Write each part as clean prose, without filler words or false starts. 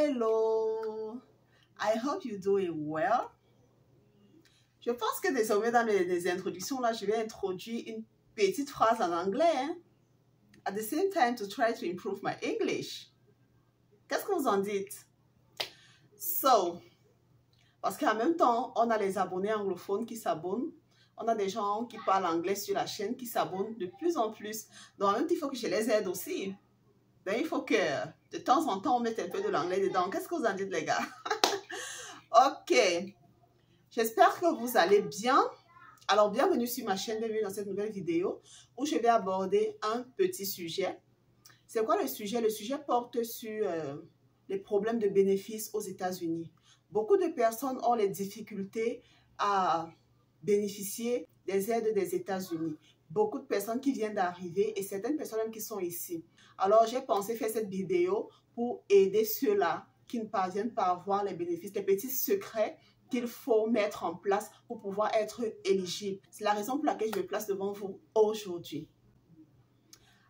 Hello, I hope you're doing well. Je pense que désormais dans les introductions là, je vais introduire une petite phrase en anglais. Hein? At the same time to try to improve my English. Qu'est-ce que vous en dites? So, parce qu'en même temps, on a les abonnés anglophones qui s'abonnent. On a des gens qui parlent anglais sur la chaîne qui s'abonnent de plus en plus. Donc, en même temps, il faut que je les aide aussi. Donc, il faut que de temps en temps, on mette un peu de l'anglais dedans. Qu'est-ce que vous en dites, les gars? Ok. J'espère que vous allez bien. Alors, bienvenue sur ma chaîne, bienvenue dans cette nouvelle vidéo où je vais aborder un petit sujet. C'est quoi le sujet? Le sujet porte sur les problèmes de bénéfices aux États-Unis. Beaucoup de personnes ont les difficultés à bénéficier des aides des États-Unis. Beaucoup de personnes qui viennent d'arriver et certaines personnes même qui sont ici. Alors, j'ai pensé faire cette vidéo pour aider ceux-là qui ne parviennent pas à voir les bénéfices, les petits secrets qu'il faut mettre en place pour pouvoir être éligible. C'est la raison pour laquelle je me place devant vous aujourd'hui.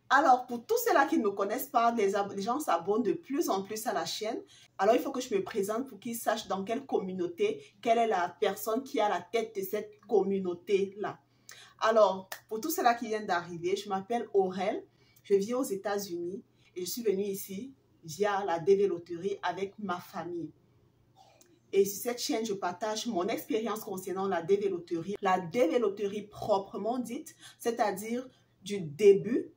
Alors, pour tous ceux-là qui ne me connaissent pas, les gens s'abonnent de plus en plus à la chaîne. Alors, il faut que je me présente pour qu'ils sachent dans quelle communauté, quelle est la personne qui a la tête de cette communauté-là. Alors, pour tous ceux-là qui viennent d'arriver, je m'appelle Aurel, je vis aux États-Unis et je suis venue ici via la dévéloterie avec ma famille. Et sur cette chaîne, je partage mon expérience concernant la dévéloterie. La dévéloterie proprement dite, c'est-à-dire du début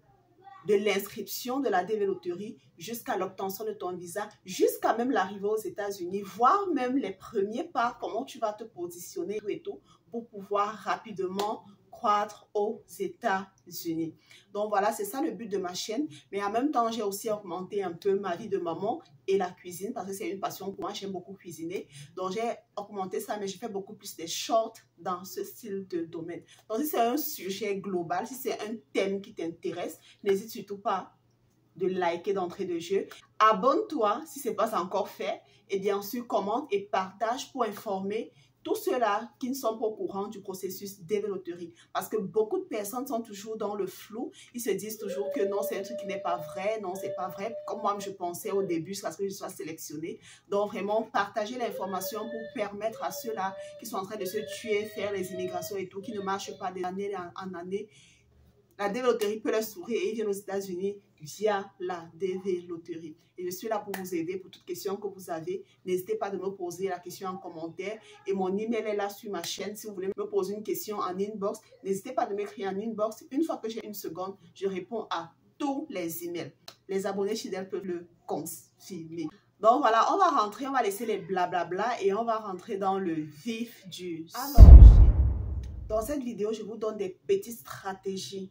de l'inscription de la dévéloterie jusqu'à l'obtention de ton visa, jusqu'à même l'arrivée aux États-Unis, voire même les premiers pas, comment tu vas te positionner et tout, pour pouvoir rapidement croître aux États-Unis. Donc voilà, c'est ça le but de ma chaîne. Mais en même temps, j'ai aussi augmenté un peu ma vie de maman et la cuisine parce que c'est une passion pour moi. J'aime beaucoup cuisiner. Donc j'ai augmenté ça, mais je fais beaucoup plus des shorts dans ce style de domaine. Donc si c'est un sujet global, si c'est un thème qui t'intéresse, n'hésite surtout pas de liker d'entrée de jeu. Abonne-toi si ce n'est pas encore fait. Et bien sûr, commente et partage pour informer tous ceux-là qui ne sont pas au courant du processus dévéloterie. Parce que beaucoup de personnes sont toujours dans le flou. Ils se disent toujours que non, c'est un truc qui n'est pas vrai. Non, c'est pas vrai. Comme moi, je pensais au début jusqu'à ce que je sois sélectionnée. Donc, vraiment, partager l'information pour permettre à ceux-là qui sont en train de se tuer, faire les immigrations et tout, qui ne marchent pas d'année en année. La dévéloterie peut leur sourire et ils viennent aux États-Unis via la dévéloterie. Et je suis là pour vous aider pour toute question que vous avez. N'hésitez pas de me poser la question en commentaire. Et mon email est là sur ma chaîne. Si vous voulez me poser une question en inbox, n'hésitez pas de m'écrire en inbox. Une fois que j'ai une seconde, je réponds à tous les emails. Les abonnés fidèles peuvent le confirmer. Donc voilà, on va rentrer, on va laisser les blablabla et on va rentrer dans le vif du sujet. Dans cette vidéo, je vous donne des petites stratégies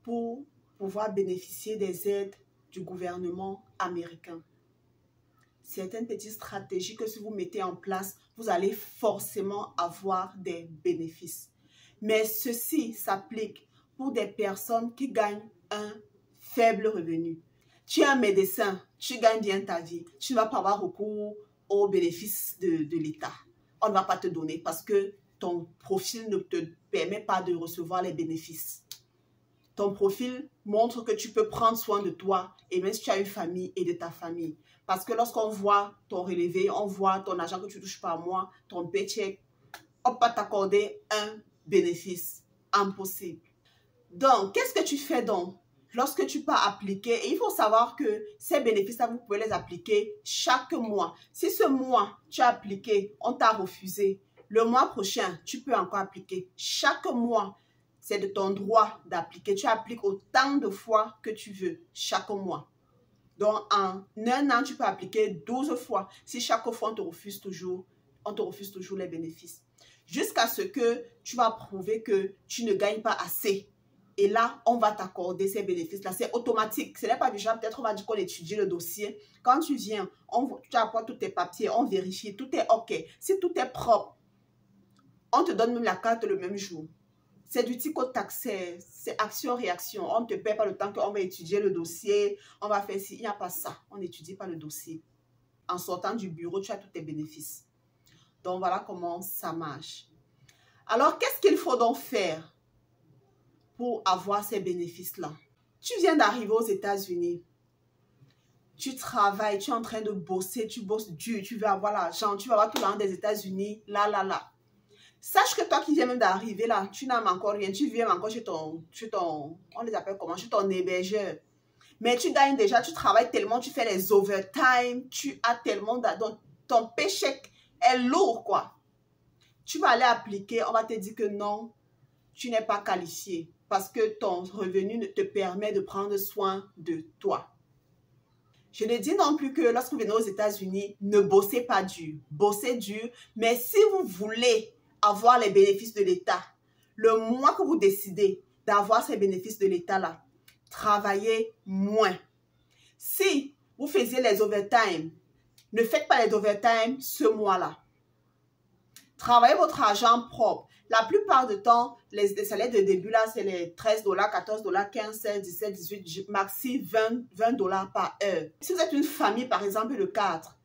pour pouvoir bénéficier des aides du gouvernement américain. Certaines petites stratégies que si vous mettez en place, vous allez forcément avoir des bénéfices. Mais ceci s'applique pour des personnes qui gagnent un faible revenu. Tu es un médecin, tu gagnes bien ta vie, tu ne vas pas avoir recours aux bénéfices de l'État. On ne va pas te donner parce que ton profil ne te permet pas de recevoir les bénéfices. Ton profil montre que tu peux prendre soin de toi et même si tu as une famille et de ta famille. Parce que lorsqu'on voit ton relevé, on voit ton argent que tu touches par mois, ton paycheck, on peut t'accorder un bénéfice. Impossible. Donc, qu'est-ce que tu fais donc lorsque tu peux appliquer? Et il faut savoir que ces bénéfices-là, vous pouvez les appliquer chaque mois. Si ce mois, tu as appliqué, on t'a refusé, le mois prochain, tu peux encore appliquer. Chaque mois, c'est de ton droit d'appliquer. Tu appliques autant de fois que tu veux, chaque mois. Donc, en un an, tu peux appliquer 12 fois. Si chaque fois, on te refuse toujours les bénéfices. Jusqu'à ce que tu vas prouver que tu ne gagnes pas assez. Et là, on va t'accorder ces bénéfices-là. C'est automatique. Ce n'est pas du genre, peut-être on va dire qu'on étudie le dossier. Quand tu viens, tu apportes tous tes papiers, on vérifie, tout est OK. Si tout est propre, on te donne même la carte le même jour. C'est du tico tax, c'est action-réaction. On ne te paie pas le temps qu'on va étudier le dossier. On va faire ci. Il n'y a pas ça. On n'étudie pas le dossier. En sortant du bureau, tu as tous tes bénéfices. Donc, voilà comment ça marche. Alors, qu'est-ce qu'il faut donc faire pour avoir ces bénéfices-là? Tu viens d'arriver aux États-Unis. tu travailles, tu es en train de bosser, tu bosses dur, tu veux avoir l'argent, tu vas avoir tout l'argent des États-Unis, là. Sache que toi qui viens même d'arriver là, tu n'as encore rien, tu viens encore chez ton, on les appelle comment, chez ton hébergeur. Mais tu gagnes déjà, tu travailles tellement, tu fais les overtime, tu as tellement, donc ton paycheck est lourd quoi. Tu vas aller appliquer, on va te dire que non, tu n'es pas qualifié parce que ton revenu ne te permet de prendre soin de toi. Je ne dis non plus que lorsque vous venez aux États-Unis, ne bossez pas dur. Bossez dur, mais si vous voulez avoir les bénéfices de l'État, le mois que vous décidez d'avoir ces bénéfices de l'État-là, travaillez moins. Si vous faisiez les overtime, ne faites pas les overtime ce mois-là. Travaillez votre argent propre. La plupart du temps, les salaires de début, là, c'est les 13 $, 14 $, 15, 16, 17, 18, maxi 20 $ par heure. Si vous êtes une famille, par exemple, de 4,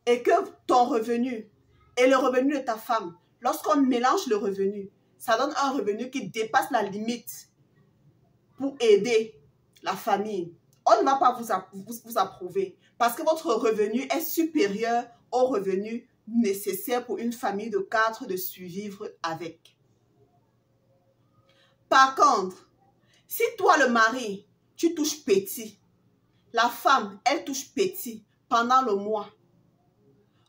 et que ton revenu et le revenu de ta femme, lorsqu'on mélange le revenu, ça donne un revenu qui dépasse la limite pour aider la famille. On ne va pas vous approuver parce que votre revenu est supérieur au revenu nécessaire pour une famille de 4 de survivre avec. Par contre, si toi le mari, tu touches petit, la femme, elle touche petit pendant le mois,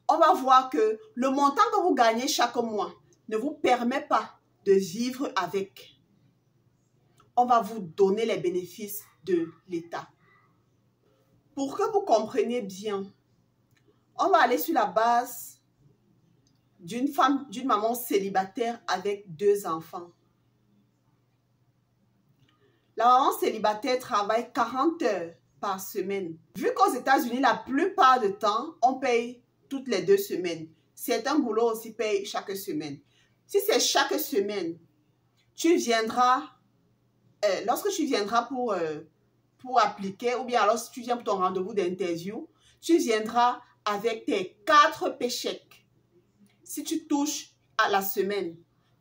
on va voir que le montant que vous gagnez chaque mois ne vous permet pas de vivre avec. On va vous donner les bénéfices de l'État. Pour que vous compreniez bien, on va aller sur la base d'une maman célibataire avec 2 enfants. La maman célibataire travaille 40 heures par semaine. Vu qu'aux États-Unis, la plupart du temps, on paye toutes les 2 semaines. Certains boulots aussi payent chaque semaine. Si c'est chaque semaine, tu viendras, lorsque tu viendras pour appliquer, ou bien alors si tu viens pour ton rendez-vous d'interview, tu viendras avec tes 4 paychecks. Si tu touches à la semaine.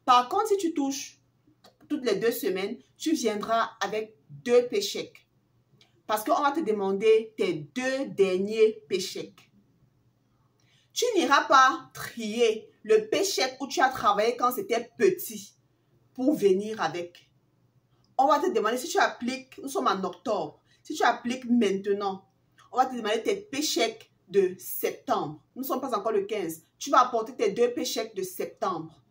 Par contre, si tu touches toutes les 2 semaines, tu viendras avec 2 paychecks. Parce qu'on va te demander tes 2 derniers paychecks. Tu n'iras pas trier le paycheck où tu as travaillé quand c'était petit pour venir avec. On va te demander si tu appliques, nous sommes en octobre, si tu appliques maintenant, on va te demander tes paychecks de septembre. Nous ne sommes pas encore le 15. Tu vas apporter tes 2 paychecks de septembre.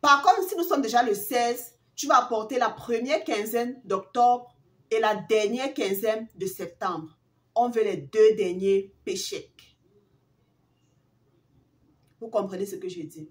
Par contre, si nous sommes déjà le 16, tu vas apporter la première quinzaine d'octobre et la dernière quinzaine de septembre. On veut les 2 derniers paychecks. Vous comprenez ce que je dis?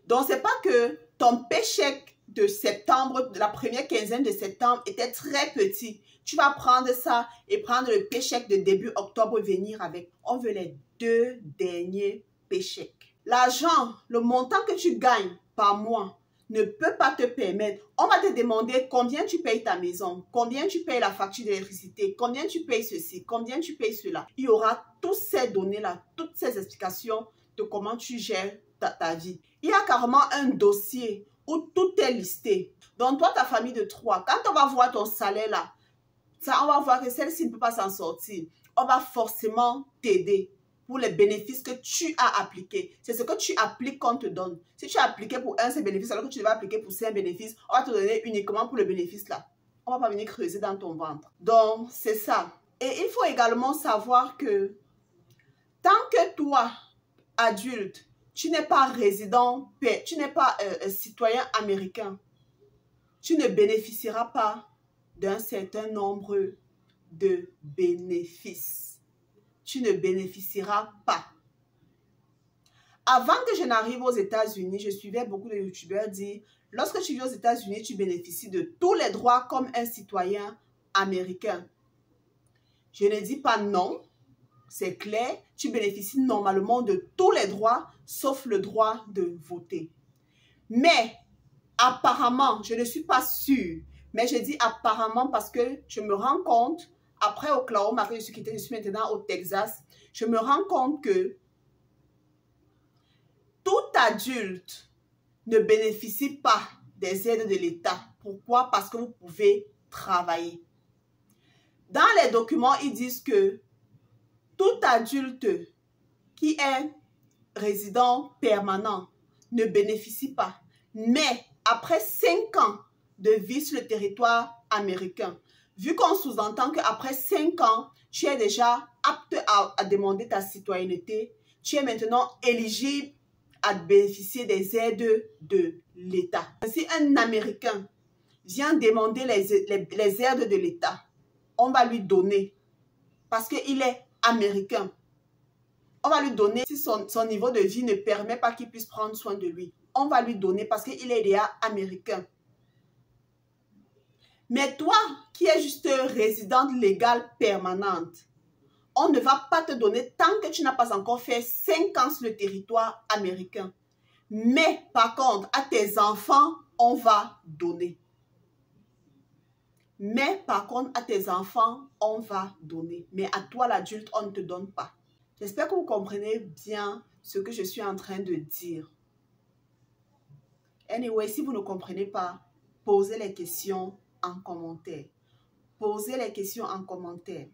Donc, ce n'est pas que ton paycheck de septembre, de la première quinzaine de septembre était très petit. Tu vas prendre ça et prendre le paycheck de début octobre et venir avec. On veut les 2 derniers paychecks. L'argent, le montant que tu gagnes par mois ne peut pas te permettre. On va te demander combien tu payes ta maison, combien tu payes la facture d'électricité, combien tu payes ceci, combien tu payes cela. Il y aura toutes ces données-là, toutes ces explications de comment tu gères ta vie. Il y a carrément un dossier où tout est listé. Donc, toi, ta famille de 3, quand on va voir ton salaire là, ça, on va voir que celle-ci ne peut pas s'en sortir. On va forcément t'aider pour les bénéfices que tu as appliqués. C'est ce que tu appliques qu'on te donne. Si tu as appliqué pour un, ces bénéfices, alors que tu devais appliquer pour 5 bénéfices, on va te donner uniquement pour le bénéfice là. On ne va pas venir creuser dans ton ventre. Donc, c'est ça. Et il faut également savoir que tant que toi, adulte, tu n'es pas résident, tu n'es pas citoyen américain, tu ne bénéficieras pas d'un certain nombre de bénéfices. Tu ne bénéficieras pas. Avant que je n'arrive aux États-Unis, je suivais beaucoup de youtubeurs dire, lorsque tu vis aux États-Unis, tu bénéficies de tous les droits comme un citoyen américain. Je ne dis pas non, c'est clair, tu bénéficies normalement de tous les droits, sauf le droit de voter. Mais, apparemment, je ne suis pas sûre, mais je dis apparemment parce que je me rends compte, après Oklahoma, que je suis maintenant au Texas, je me rends compte que tout adulte ne bénéficie pas des aides de l'État. Pourquoi? Parce que vous pouvez travailler. Dans les documents, ils disent que tout adulte qui est résident permanent ne bénéficie pas. Mais après 5 ans de vie sur le territoire américain, vu qu'on sous-entend qu'après 5 ans, tu es déjà apte à demander ta citoyenneté, tu es maintenant éligible à bénéficier des aides de l'État. Si un Américain vient demander les aides de l'État, on va lui donner parce qu'il est américain. On va lui donner si son niveau de vie ne permet pas qu'il puisse prendre soin de lui. On va lui donner parce qu'il est déjà américain. Mais toi, qui es juste résidente légale permanente, on ne va pas te donner tant que tu n'as pas encore fait 5 ans sur le territoire américain. Mais par contre, à tes enfants, on va donner. Mais par contre, à tes enfants, on va donner. Mais à toi, l'adulte, on ne te donne pas. J'espère que vous comprenez bien ce que je suis en train de dire. Anyway, si vous ne comprenez pas, posez les questions en commentaire. Posez les questions en commentaire.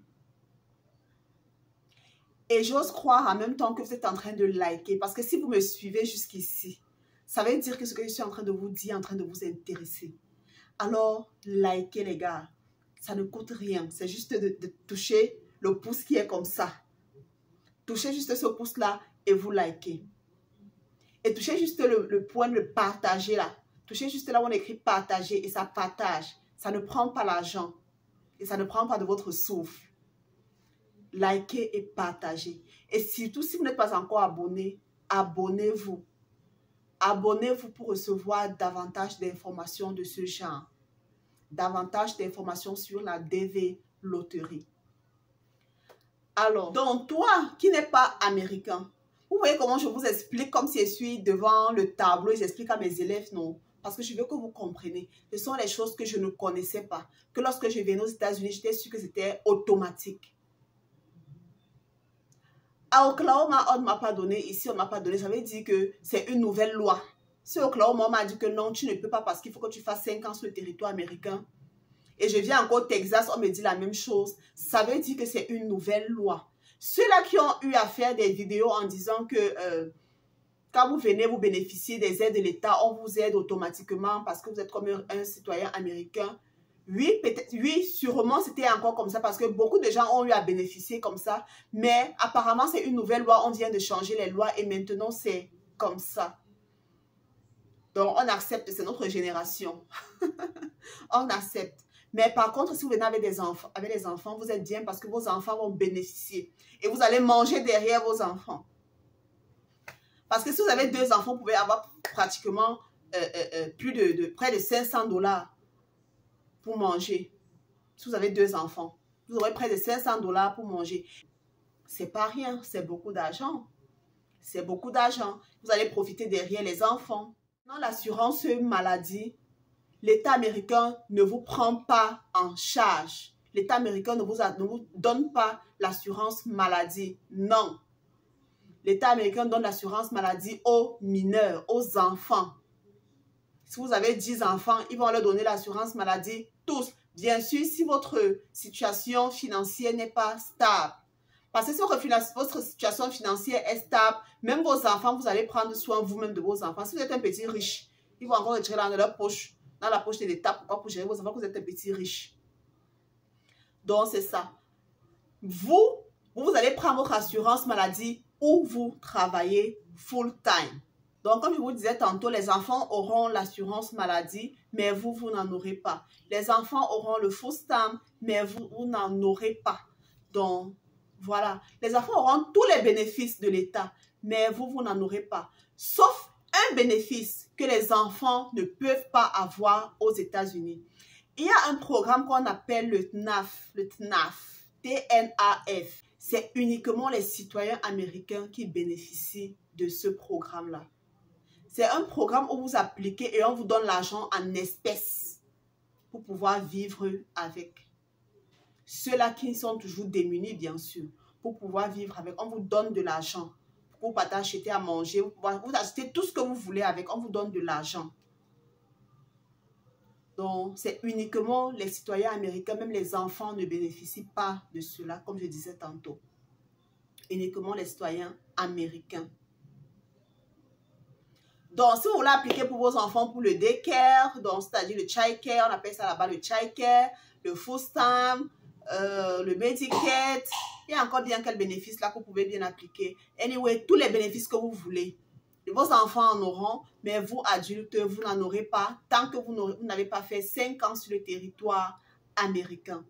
Et j'ose croire en même temps que vous êtes en train de liker. Parce que si vous me suivez jusqu'ici, ça veut dire que ce que je suis en train de vous dire est en train de vous intéresser. Alors, likez les gars. Ça ne coûte rien. C'est juste de toucher le pouce qui est comme ça. Touchez juste ce pouce-là et vous likez. Et touchez juste le point de partager là. Touchez juste là où on écrit partager et ça partage. Ça ne prend pas l'argent. Et ça ne prend pas de votre souffle. Likez et partagez. Et surtout, si vous n'êtes pas encore abonné, abonnez-vous. Abonnez-vous pour recevoir davantage d'informations de ce genre. Davantage d'informations sur la DV Loterie. Alors, donc toi qui n'es pas américain, vous voyez comment je vous explique comme si je suis devant le tableau et j'explique à mes élèves, non. Parce que je veux que vous compreniez. Ce sont les choses que je ne connaissais pas. Que lorsque je venais aux États-Unis, j'étais sûre que c'était automatique. À Oklahoma, on ne m'a pas donné. Ici, on ne m'a pas donné. Ça veut dire que c'est une nouvelle loi. Si Oklahoma m'a dit que non, tu ne peux pas parce qu'il faut que tu fasses 5 ans sur le territoire américain. Et je viens encore au Texas, on me dit la même chose. Ça veut dire que c'est une nouvelle loi. Ceux-là qui ont eu à faire des vidéos en disant que quand vous venez, vous bénéficiez des aides de l'État, on vous aide automatiquement parce que vous êtes comme un citoyen américain. Oui, peut-être, oui, sûrement c'était encore comme ça parce que beaucoup de gens ont eu à bénéficier comme ça. Mais apparemment, c'est une nouvelle loi. On vient de changer les lois et maintenant, c'est comme ça. Donc, on accepte, c'est notre génération. On accepte. Mais par contre, si vous venez avec des enfants, vous êtes bien parce que vos enfants vont bénéficier. Et vous allez manger derrière vos enfants. Parce que si vous avez 2 enfants, vous pouvez avoir pratiquement près de 500 $ pour manger. Si vous avez 2 enfants, vous aurez près de 500 $ pour manger. C'est pas rien, c'est beaucoup d'argent. C'est beaucoup d'argent. Vous allez profiter derrière les enfants. Dans l'assurance maladie, l'État américain ne vous prend pas en charge. L'État américain ne vous donne pas l'assurance maladie. Non. L'État américain donne l'assurance maladie aux mineurs, aux enfants. Si vous avez 10 enfants, ils vont leur donner l'assurance maladie tous. Bien sûr, si votre situation financière n'est pas stable. Parce que si votre situation financière est stable, même vos enfants, vous allez prendre soin vous-même de vos enfants. Si vous êtes un petit riche, ils vont encore retirer dans leur poche. Dans la poche de l'État, pourquoi? Pour gérer vos enfants, vous êtes un petit riche. Donc, c'est ça. Vous allez prendre votre assurance maladie où vous travaillez full-time. Donc, comme je vous disais tantôt, les enfants auront l'assurance maladie, mais vous n'en aurez pas. Les enfants auront le full-time, mais vous n'en aurez pas. Donc, voilà. Les enfants auront tous les bénéfices de l'État, mais vous n'en aurez pas. Sauf un bénéfice que les enfants ne peuvent pas avoir aux États-Unis. Il y a un programme qu'on appelle le TNAF, T-N-A-F. C'est uniquement les citoyens américains qui bénéficient de ce programme-là. C'est un programme où vous appliquez et on vous donne l'argent en espèces pour pouvoir vivre avec. Ceux-là qui sont toujours démunis, bien sûr, pour pouvoir vivre avec. On vous donne de l'argent. Vous pouvez acheter à manger, vous achetez tout ce que vous voulez avec, on vous donne de l'argent. Donc, c'est uniquement les citoyens américains, même les enfants ne bénéficient pas de cela, comme je disais tantôt. Uniquement les citoyens américains. Donc, si vous voulez appliquer pour vos enfants pour le daycare, donc c'est-à-dire le child care, on appelle ça là-bas le child care, le food stamp, le Medicaid, il y a encore bien quels bénéfices là que vous pouvez bien appliquer. Anyway, tous les bénéfices que vous voulez. Vos enfants en auront, mais vous, adultes, vous n'en aurez pas tant que vous n'avez pas fait 5 ans sur le territoire américain.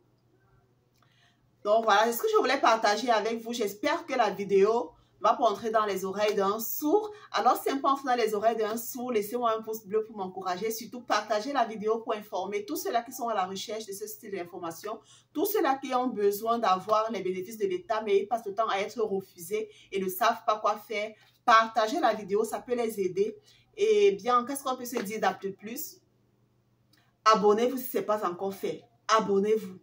Donc voilà, c'est ce que je voulais partager avec vous. J'espère que la vidéo va pas entrer dans les oreilles d'un sourd. Alors, si elle entre dans les oreilles d'un sourd, laissez-moi un pouce bleu pour m'encourager. Surtout, partagez la vidéo pour informer tous ceux-là qui sont à la recherche de ce style d'information, tous ceux-là qui ont besoin d'avoir les bénéfices de l'État, mais ils passent le temps à être refusés et ne savent pas quoi faire. Partagez la vidéo, ça peut les aider. Et bien, qu'est-ce qu'on peut se dire d'après plus? Abonnez-vous si ce n'est pas encore fait. Abonnez-vous.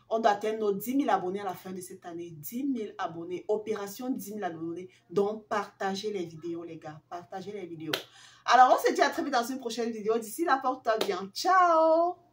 On doit atteindre nos 10 000 abonnés à la fin de cette année. 10 000 abonnés. Opération 10 000 abonnés. Donc, partagez les vidéos, les gars. Partagez les vidéos. Alors, on se dit à très vite dans une prochaine vidéo. D'ici là, porte-toi bien. Ciao!